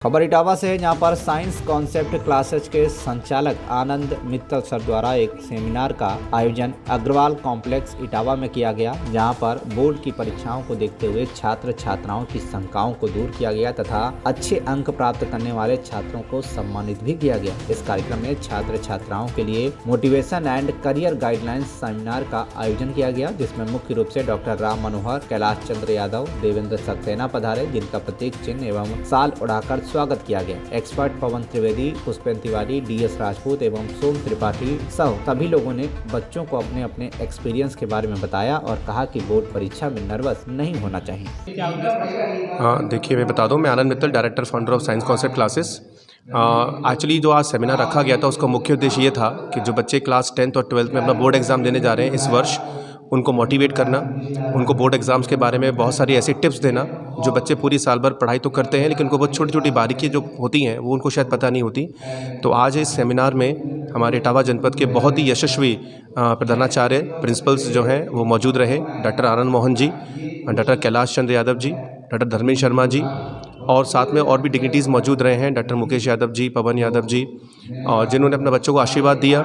खबर इटावा से है, जहां पर साइंस कॉन्सेप्ट क्लासेज के संचालक आनंद मित्तल सर द्वारा एक सेमिनार का आयोजन अग्रवाल कॉम्प्लेक्स इटावा में किया गया, जहां पर बोर्ड की परीक्षाओं को देखते हुए छात्र छात्राओं की शंकाओं को दूर किया गया तथा अच्छे अंक प्राप्त करने वाले छात्रों को सम्मानित भी किया गया। इस कार्यक्रम में छात्र छात्राओं के लिए motivation and career guidelines seminar का आयोजन किया गया, जिसमें मुख्य रूप से डॉक्टर राम मनोहर, कैलाश चंद्र यादव, देवेंद्र सक्सेना पधारे, जिनका प्रतीक चिन्ह एवं साल उड़ाकर स्वागत किया गया। एक्सपर्ट पवन त्रिवेदी, पुष्पेन तिवारी, डीएस राजपूत एवं सोम त्रिपाठी सह सभी लोगों ने बच्चों को अपने अपने एक्सपीरियंस के बारे में बताया और कहा कि बोर्ड परीक्षा में नर्वस नहीं होना चाहिए। देखिए, मैं बता दूं, मैं Anand Mittal, director founder of science concept classes. Actually जो आज सेमिनार रखा गया था उसका मुख्य उद्देश्य ये था कि जो बच्चे क्लास 10th और 12th में अपना बोर्ड एग्ज़ाम देने जा रहे हैं इस वर्ष, उनको मोटिवेट करना, उनको बोर्ड एग्ज़ाम्स के बारे में बहुत सारी ऐसी टिप्स देना जो बच्चे पूरी साल भर पढ़ाई तो करते हैं लेकिन उनको बहुत छोटी छोटी बारीकी जो होती हैं वो उनको शायद पता नहीं होती। तो आज इस सेमिनार में हमारे इटावा जनपद के बहुत ही यशस्वी प्रधानाचार्य प्रिंसिपल्स जो हैं वो मौजूद रहे। Doctor Anand Mohan ji, doctor Kailash Chandra Yadav ji, doctor Dharmendra Sharma ji, और साथ में और भी डिग्निटीज़ मौजूद रहे हैं, डॉक्टर मुकेश यादव जी, पवन यादव जी, और जिन्होंने अपने बच्चों को आशीर्वाद दिया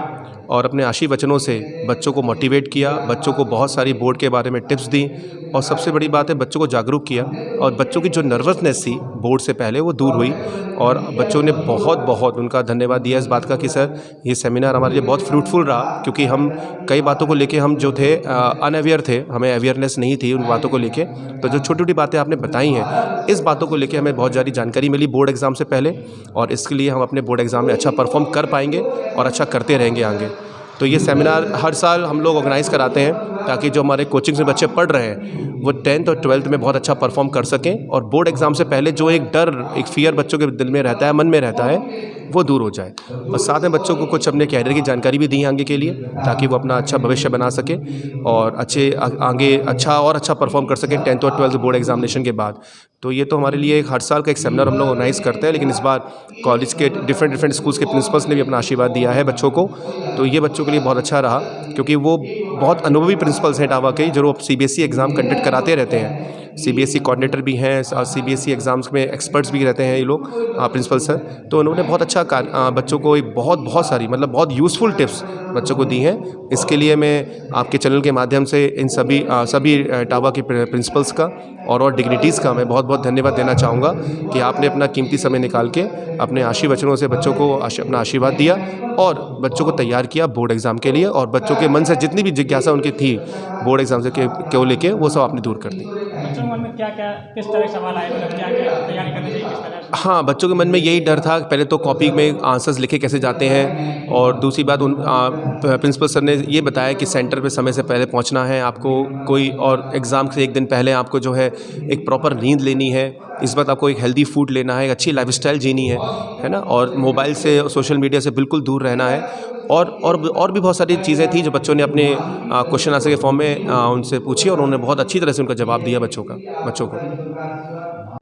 और अपने आशीर्वचनों से बच्चों को मोटिवेट किया, बच्चों को बहुत सारी बोर्ड के बारे में टिप्स दी और सबसे बड़ी बात है बच्चों को जागरूक किया और बच्चों की जो नर्वसनेस थी बोर्ड से पहले वो दूर हुई और बच्चों ने बहुत उनका धन्यवाद दिया इस बात का कि सर ये सेमिनार हमारे लिए बहुत फ्रूटफुल रहा, क्योंकि हम कई बातों को लेके हम जो थे अनअवेयर थे, हमें अवेयरनेस नहीं थी उन बातों को लेके। तो जो छोटी छोटी बातें आपने बताई हैं इस बातों को लेके हमें बहुत ज़्यादा जानकारी मिली बोर्ड एग्ज़ाम से पहले, और इसके लिए हम अपने बोर्ड एग्ज़ाम में अच्छा परफॉर्म कर पाएंगे और अच्छा करते रहेंगे आगे। तो ये सेमिनार हर साल हम लोग ऑर्गेनाइज़ कराते हैं ताकि जो हमारे कोचिंग में बच्चे पढ़ रहे हैं वो 10th और 12th में बहुत अच्छा परफॉर्म कर सकें और बोर्ड एग्ज़ाम से पहले जो एक डर, एक फियर बच्चों के दिल में रहता है, मन में रहता है, वो दूर हो जाए। और साथ में बच्चों को कुछ अपने कैरियर की जानकारी भी दी है आगे के लिए, ताकि वो अपना अच्छा भविष्य बना सके और आगे अच्छा परफॉर्म कर सकें 10th और 12th बोर्ड एग्जामिनेशन के बाद। तो ये तो हमारे लिए हर साल का एक सेमिनार हम लोग ऑर्गेनाइज़ करते हैं, लेकिन इस बार कॉलेज के डिफरेंट स्कूल्स के प्रिंसिपल्स ने भी अपना आशीर्वाद दिया है बच्चों को। तो ये बच्चों के लिए बहुत अच्छा रहा, क्योंकि वो बहुत अनुभवी प्रिंसिपल्स हैं इटावा के, जो सीबीएसई एग्ज़ाम कंडक्ट कराते रहते हैं। सीबीएसई कोऑर्डिनेटर भी हैं और सीबीएसई एग्ज़ाम्स में एक्सपर्ट्स भी रहते हैं ये लोग, प्रिंसिपल सर। तो उन्होंने बहुत अच्छा बच्चों को एक बहुत सारी मतलब बहुत यूज़फुल टिप्स बच्चों को दी हैं। इसके लिए मैं आपके चैनल के माध्यम से इन सभी इटावा के प्रिंसिपल्स का और डिग्निटीज़ का मैं बहुत धन्यवाद देना चाहूँगा कि आपने अपना कीमती समय निकाल के अपने आशीर्वचनों से बच्चों को अपना आशीर्वाद दिया और बच्चों को तैयार किया बोर्ड एग्ज़ाम के लिए, और बच्चों के मन से जितनी भी जिज्ञासा उनकी थी बोर्ड एग्ज़ाम से को लेके वो सब आपने दूर कर दी। बच्चों के मन में क्या किस तरह सवाल आए, मतलब क्या तैयारी करनी चाहिए, किस तरह से? हाँ, बच्चों के मन में यही डर था, पहले तो कॉपी में आंसर्स लिखे कैसे जाते हैं, और दूसरी बात प्रिंसिपल सर ने ये बताया कि सेंटर पे समय से पहले पहुंचना है आपको, कोई और एग्ज़ाम से एक दिन पहले आपको जो है एक प्रॉपर नींद लेनी है, इस बात आपको एक हेल्दी फूड लेना है, एक अच्छी लाइफस्टाइल जीनी है ना, और मोबाइल से सोशल मीडिया से बिल्कुल दूर रहना है, और भी बहुत सारी चीज़ें थी जो बच्चों ने अपने क्वेश्चन आंसर के फॉर्म में उनसे पूछी और उन्होंने बहुत अच्छी तरह से उनका जवाब दिया बच्चों को।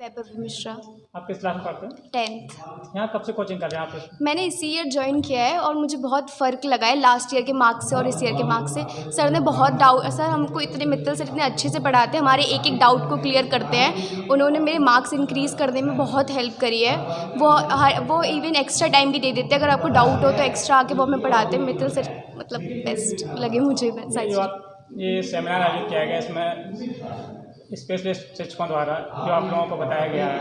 वैभव मिश्रा, आप किस क्लास में पढ़ते हैं? 10th। यहाँ कब से कोचिंग कर रहे हैं आप? मैंने इसी ईयर ज्वाइन किया है और मुझे बहुत फ़र्क लगा है लास्ट ईयर के मार्क्स से और इस ईयर के मार्क्स से। सर ने बहुत सर हमको मित्तल सर इतने अच्छे से पढ़ाते हैं, हमारे एक डाउट को क्लियर करते हैं। उन्होंने मेरे मार्क्स इंक्रीज़ करने में बहुत हेल्प करी है। वो इवन एक्स्ट्रा टाइम भी दे देते हैं, अगर आपको डाउट हो तो एक्स्ट्रा आके वो हमें पढ़ाते हैं। मित्तल सर मतलब बेस्ट लगे मुझे। ये सेमिनार आयोजित किया गया, इसमें स्पेशलिस्ट शिक्षकों द्वारा जो आप लोगों को बताया गया है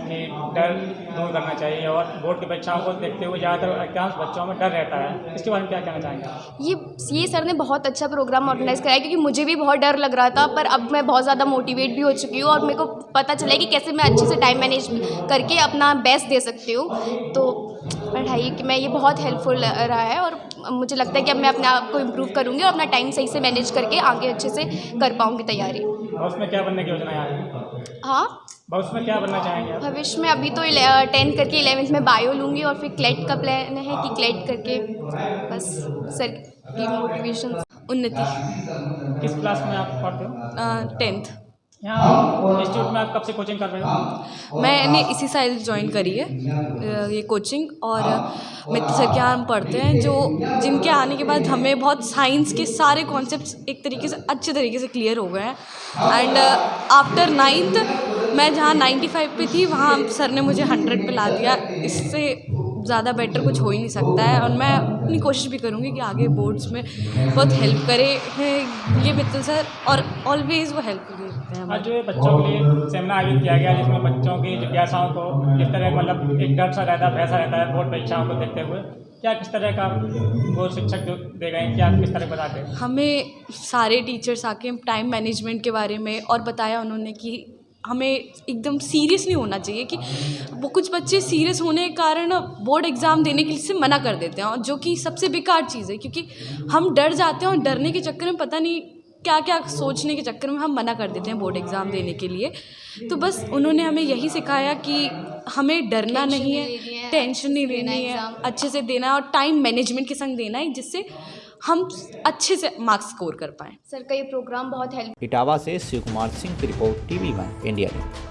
कि डर दूर करना चाहिए और बोर्ड की परीक्षाओं को देखते हुए ज़्यादातर अधिकांश बच्चों में डर रहता है, इसके बारे में क्या कहना चाहेंगे? ये सर ने बहुत अच्छा प्रोग्राम ऑर्गेनाइज़ कराया, क्योंकि मुझे भी बहुत डर लग रहा था, पर अब मैं बहुत ज़्यादा मोटिवेट भी हो चुकी हूँ और मेरे को पता चला है कि कैसे मैं अच्छे से टाइम मैनेज करके अपना बेस्ट दे सकती हूँ। तो पढ़ाई कि मैं ये बहुत हेल्पफुल रहा है और मुझे लगता है कि अब मैं अपने आप को इम्प्रूव करूँगी और अपना टाइम सही से मैनेज करके आगे अच्छे से कर पाऊँगी तैयारी। भविष्य में क्या बनने की योजना है? हाँ, भविष्य में क्या बनना चाहेंगे आप? भविष्य में अभी तो 10th करके 11th में बायो लूँगी और फिर क्लेट का प्लान है कि क्लेट करके बस सर की मोटिवेशन। उन्नति। किस क्लास में आप पढ़ते हो? 10th। यहाँ इंस्टीट्यूट में आप कब से कोचिंग कर रहे हो? मैंने इसी साल ज्वाइन करी है ये कोचिंग, और मित्तल सर के यहाँ हम पढ़ते हैं, जिनके आने के बाद हमें बहुत साइंस के सारे कॉन्सेप्ट्स एक तरीके से अच्छे तरीके से क्लियर हो गए हैं। एंड आफ्टर 9th मैं जहाँ 95 पे थी वहाँ सर ने मुझे 100 पे ला दिया। इससे ज़्यादा बेटर कुछ हो ही नहीं सकता है, और मैं अपनी कोशिश भी करूँगी कि आगे बोर्ड्स में बहुत हेल्प करे हैं ये मित्तल सर, और ऑलवेज़ वो हेल्प करते हैं। आज जो ये बच्चों के लिए सेमिनार आयोजित किया गया जिसमें बच्चों की जिज्ञासाओं को जिस तरह मतलब एक डर सा रहता है, भय सा रहता है बोर्ड परीक्षाओं को देखते हुए, क्या किस तरह का वो शिक्षक जो दे गए क्या किस तरह बताते हैं? हमें सारे टीचर्स आके टाइम मैनेजमेंट के बारे में और बताया उन्होंने कि हमें एकदम सीरियस नहीं होना चाहिए, कि वो कुछ बच्चे सीरियस होने के कारण बोर्ड एग्ज़ाम देने के लिए से मना कर देते हैं, और जो कि सबसे बेकार चीज़ है, क्योंकि हम डर जाते हैं और डरने के चक्कर में पता नहीं क्या क्या सोचने के चक्कर में हम मना कर देते हैं बोर्ड एग्ज़ाम देने के लिए। तो बस उन्होंने हमें यही सिखाया कि हमें डरना नहीं है, टेंशन नहीं लेनी है, अच्छे से देना है और टाइम मैनेजमेंट के संग देना है, जिससे हम अच्छे से मार्क्स स्कोर कर पाएँ। सर का ये प्रोग्राम बहुत हेल्प इटावा से शिव कुमार सिंह की रिपोर्ट, TV1 इंडिया न्यूज़।